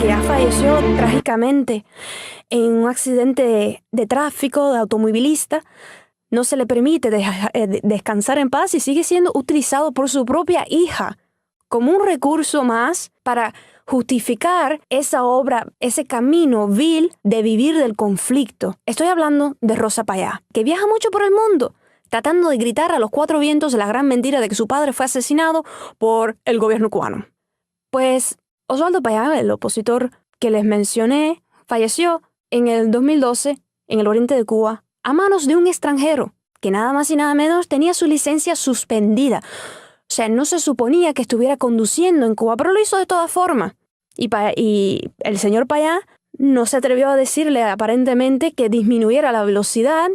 que ya falleció trágicamente en un accidente de tráfico de automovilista, no se le permite descansar en paz y sigue siendo utilizado por su propia hija como un recurso más para justificar esa obra, ese camino vil de vivir del conflicto. Estoy hablando de Rosa Payá, que viaja mucho por el mundo, tratando de gritar a los cuatro vientos la gran mentira de que su padre fue asesinado por el gobierno cubano. Pues Oswaldo Payá, el opositor que les mencioné, falleció en el 2012 en el oriente de Cuba a manos de un extranjero que nada más y nada menos tenía su licencia suspendida. O sea, no se suponía que estuviera conduciendo en Cuba, pero lo hizo de todas formas. Y el señor Payá no se atrevió a decirle aparentemente que disminuyera la velocidad.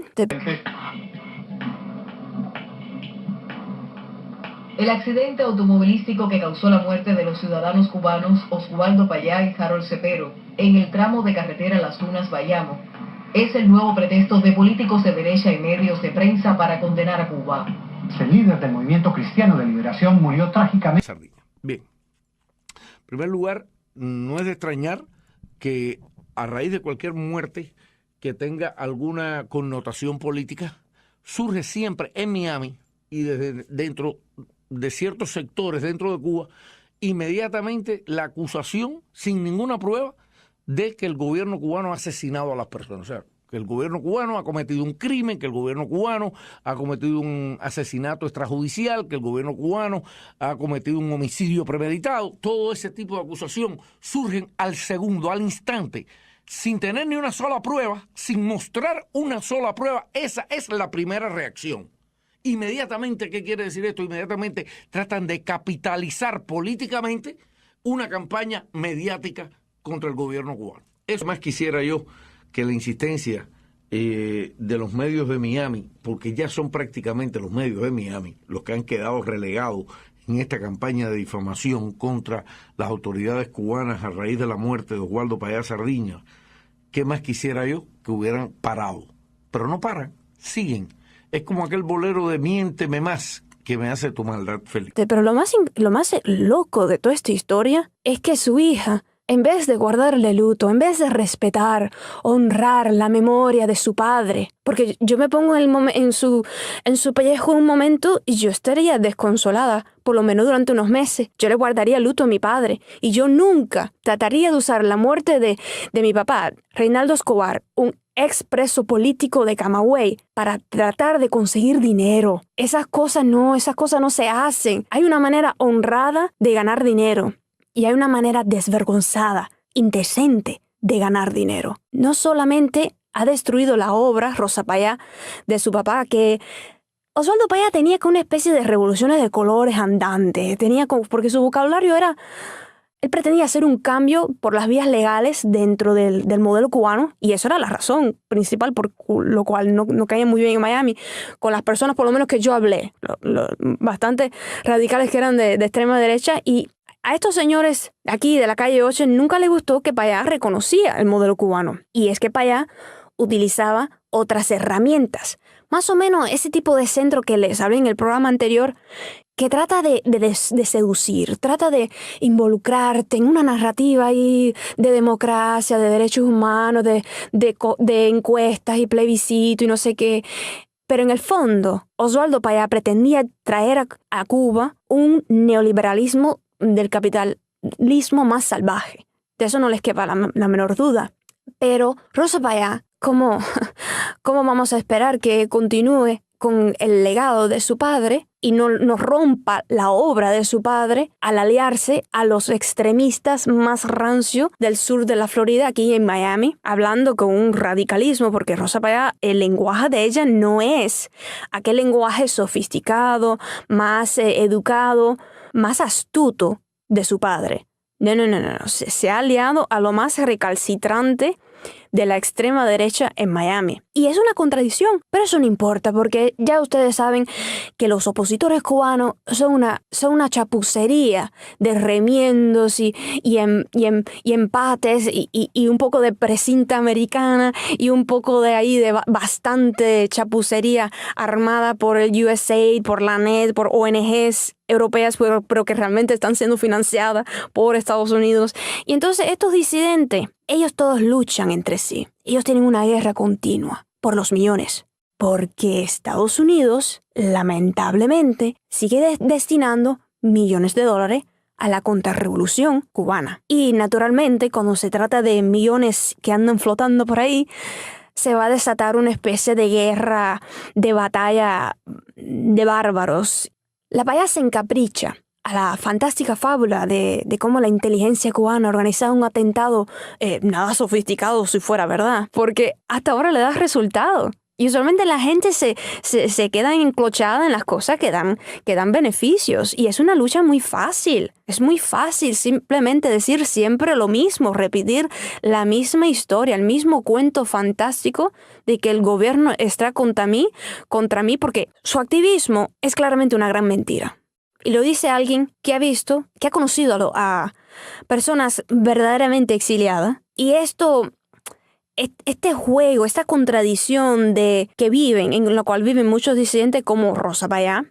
El accidente automovilístico que causó la muerte de los ciudadanos cubanos Oswaldo Payá y Harold Cepero en el tramo de carretera Las Tunas Bayamo es el nuevo pretexto de políticos de derecha y medios de prensa para condenar a Cuba. El líder del Movimiento Cristiano de Liberación murió trágicamente. Bien, en primer lugar, no es de extrañar que a raíz de cualquier muerte que tenga alguna connotación política, surge siempre en Miami y desde dentro de ciertos sectores dentro de Cuba, inmediatamente la acusación, sin ninguna prueba, de que el gobierno cubano ha asesinado a las personas. O sea, que el gobierno cubano ha cometido un crimen, que el gobierno cubano ha cometido un asesinato extrajudicial, que el gobierno cubano ha cometido un homicidio premeditado. Todo ese tipo de acusación surgen al segundo, al instante, sin tener ni una sola prueba, sin mostrar una sola prueba. Esa es la primera reacción. Inmediatamente, ¿qué quiere decir esto? Inmediatamente tratan de capitalizar políticamente una campaña mediática contra el gobierno cubano. Eso más quisiera yo que la insistencia de los medios de Miami, porque ya son prácticamente los medios de Miami los que han quedado relegados en esta campaña de difamación contra las autoridades cubanas a raíz de la muerte de Oswaldo Payá Sardiña. ¿Qué más quisiera yo? Que hubieran parado. Pero no paran, siguen. Es como aquel bolero de miénteme más que me hace tu maldad feliz. Pero lo más loco de toda esta historia es que su hija, en vez de guardarle luto, en vez de respetar, honrar la memoria de su padre, porque yo me pongo en su pellejo un momento y yo estaría desconsolada, por lo menos durante unos meses. Yo le guardaría luto a mi padre y yo nunca trataría de usar la muerte de mi papá, Reinaldo Escobar, un expreso político de Camagüey, para tratar de conseguir dinero. Esas cosas no se hacen. Hay una manera honrada de ganar dinero y hay una manera desvergonzada, indecente de ganar dinero. No solamente ha destruido la obra, Rosa Payá, de su papá, que Oswaldo Payá tenía una especie de revoluciones de colores andantes, porque su vocabulario era... Él pretendía hacer un cambio por las vías legales dentro del modelo cubano, y eso era la razón principal por lo cual no caía muy bien en Miami con las personas, por lo menos que yo hablé, bastante radicales que eran de extrema derecha, y a estos señores aquí de la calle 8 nunca les gustó que Payá reconocía el modelo cubano, y es que Payá utilizaba otras herramientas, más o menos ese tipo de centro que les hablé en el programa anterior, que trata de seducir, trata de involucrarte en una narrativa ahí de democracia, de derechos humanos, de encuestas y plebiscito y no sé qué. Pero en el fondo, Oswaldo Payá pretendía traer a Cuba un neoliberalismo del capitalismo más salvaje. De eso no les quepa la menor duda. Pero Rosa Payá, ¿cómo vamos a esperar que continúe con el legado de su padre y no rompa la obra de su padre al aliarse a los extremistas más rancios del sur de la Florida, aquí en Miami, hablando con un radicalismo? Porque Rosa Payá, el lenguaje de ella no es aquel lenguaje sofisticado, más educado, más astuto de su padre. No. Se ha aliado a lo más recalcitrante de la extrema derecha en Miami. Y es una contradicción, pero eso no importa porque ya ustedes saben que los opositores cubanos son una chapucería de remiendos y empates y un poco de precinta americana y un poco de ahí de bastante chapucería armada por el USAID, por la NED, por ONGs europeas, pero que realmente están siendo financiadas por Estados Unidos. Y entonces estos disidentes, ellos todos luchan entre sí. Ellos tienen una guerra continua por los millones. Porque Estados Unidos, lamentablemente, sigue destinando millones de dólares a la contrarrevolución cubana. Y naturalmente, cuando se trata de millones que andan flotando por ahí, se va a desatar una especie de guerra, de batalla de bárbaros. La Payá se encapricha a la fantástica fábula de cómo la inteligencia cubana organizaba un atentado nada sofisticado si fuera verdad, porque hasta ahora le da resultado. Y usualmente la gente se queda enclochada en las cosas que dan beneficios. Y es una lucha muy fácil. Es muy fácil simplemente decir siempre lo mismo, repetir la misma historia, el mismo cuento fantástico de que el gobierno está contra mí, porque su activismo es claramente una gran mentira. Y lo dice alguien que ha conocido a personas verdaderamente exiliadas. Y este juego, esta contradicción en la cual viven muchos disidentes como Rosa Payá,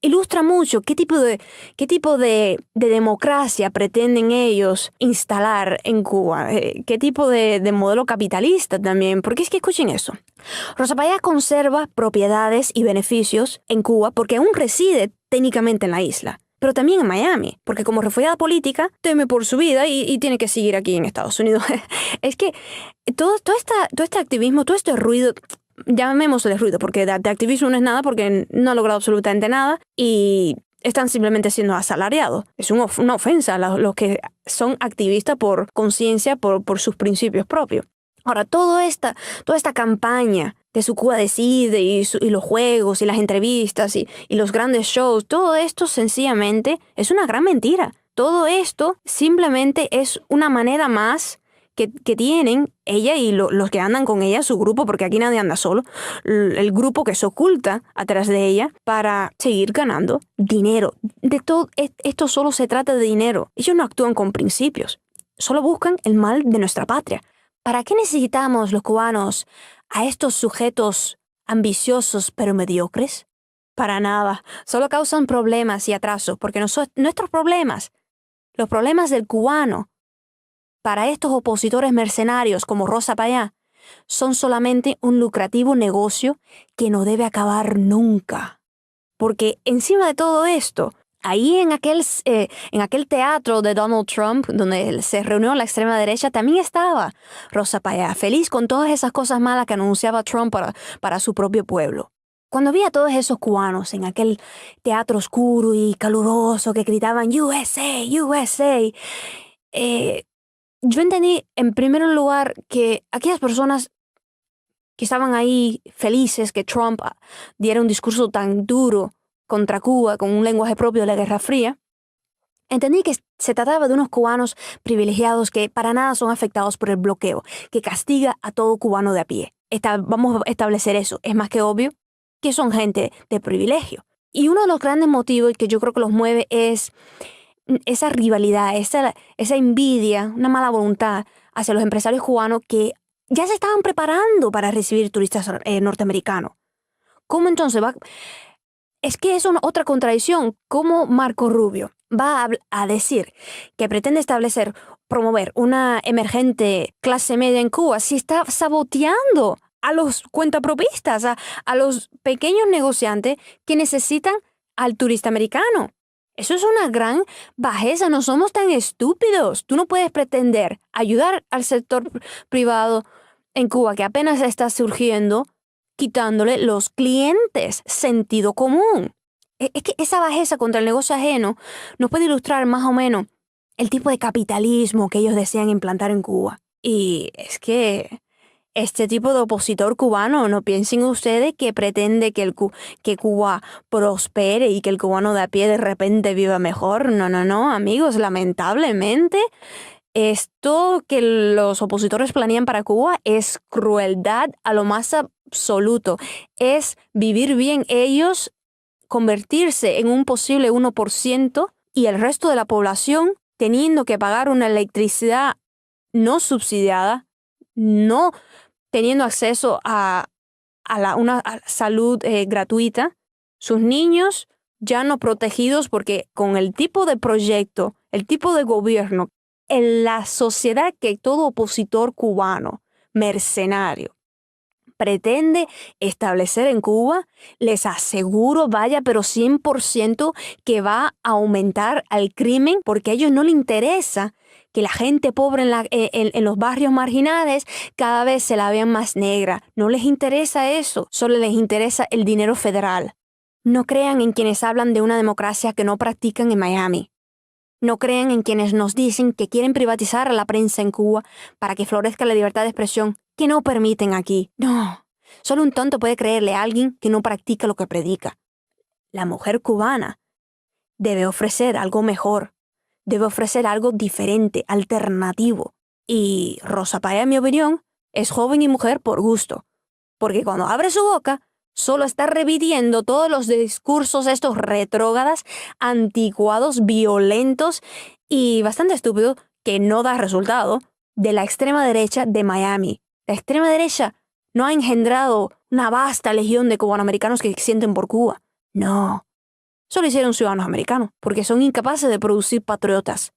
ilustra mucho qué tipo de democracia pretenden ellos instalar en Cuba, qué tipo de modelo capitalista también, porque es que escuchen eso. Rosa Payá conserva propiedades y beneficios en Cuba porque aún reside técnicamente en la isla, pero también en Miami, porque como refugiada política teme por su vida y tiene que seguir aquí en Estados Unidos. Es que todo este activismo, todo este ruido, llamémosle ruido, porque de activismo no es nada porque no ha logrado absolutamente nada y están simplemente siendo asalariados. Es una ofensa a los que son activistas por conciencia, por sus principios propios. Ahora, toda esta campaña de su Cuba Decide y los juegos y las entrevistas y los grandes shows, todo esto sencillamente es una gran mentira. Todo esto simplemente es una manera más que tienen ella y los que andan con ella, su grupo, porque aquí nadie anda solo, el grupo que se oculta atrás de ella para seguir ganando dinero. De todo esto solo se trata de dinero. Ellos no actúan con principios, solo buscan el mal de nuestra patria. ¿Para qué necesitamos los cubanos a estos sujetos ambiciosos pero mediocres? Para nada, solo causan problemas y atrasos, porque nuestros problemas, los problemas del cubano, para estos opositores mercenarios como Rosa Payá, son solamente un lucrativo negocio que no debe acabar nunca. Porque encima de todo esto, ahí en aquel teatro de Donald Trump, donde se reunió la extrema derecha, también estaba Rosa Payá, feliz con todas esas cosas malas que anunciaba Trump para su propio pueblo. Cuando vi a todos esos cubanos en aquel teatro oscuro y caluroso que gritaban USA, USA, yo entendí en primer lugar que aquellas personas que estaban ahí felices que Trump diera un discurso tan duro contra Cuba con un lenguaje propio de la Guerra Fría, entendí que se trataba de unos cubanos privilegiados que para nada son afectados por el bloqueo, que castiga a todo cubano de a pie. Vamos a establecer eso. Es más que obvio que son gente de privilegio. Y uno de los grandes motivos que yo creo que los mueve es esa rivalidad, esa envidia, una mala voluntad hacia los empresarios cubanos que ya se estaban preparando para recibir turistas norteamericanos. ¿Cómo entonces va? Es que es otra contradicción. ¿Cómo Marco Rubio va a decir que pretende promover una emergente clase media en Cuba si está saboteando a los cuentapropistas, a los pequeños negociantes que necesitan al turista americano? Eso es una gran bajeza, no somos tan estúpidos. Tú no puedes pretender ayudar al sector privado en Cuba que apenas está surgiendo, quitándole los clientes, sentido común. Es que esa bajeza contra el negocio ajeno nos puede ilustrar más o menos el tipo de capitalismo que ellos desean implantar en Cuba. Y es que este tipo de opositor cubano, no piensen ustedes que pretende que Cuba prospere y que el cubano de a pie de repente viva mejor. No, amigos, lamentablemente Esto que los opositores planean para Cuba es crueldad a lo más absoluto. Es vivir bien ellos, convertirse en un posible 1% y el resto de la población teniendo que pagar una electricidad no subsidiada, no teniendo acceso a una salud gratuita, sus niños ya no protegidos porque con el tipo de proyecto, el tipo de gobierno, en la sociedad que todo opositor cubano, mercenario, pretende establecer en Cuba, les aseguro, vaya, pero 100% que va a aumentar el crimen porque a ellos no les interesa que la gente pobre en los barrios marginales cada vez se la vean más negra. No les interesa eso, solo les interesa el dinero federal. No crean en quienes hablan de una democracia que no practican en Miami. No crean en quienes nos dicen que quieren privatizar a la prensa en Cuba para que florezca la libertad de expresión que no permiten aquí. No, solo un tonto puede creerle a alguien que no practica lo que predica. La mujer cubana debe ofrecer algo mejor, debe ofrecer algo diferente, alternativo. Y Rosa Paya, en mi opinión, es joven y mujer por gusto, porque cuando abre su boca, solo está repitiendo todos los discursos estos retrógradas, anticuados, violentos y bastante estúpidos que no da resultado de la extrema derecha de Miami. La extrema derecha no ha engendrado una vasta legión de cubanoamericanos que sienten por Cuba. No, solo hicieron ciudadanos americanos porque son incapaces de producir patriotas.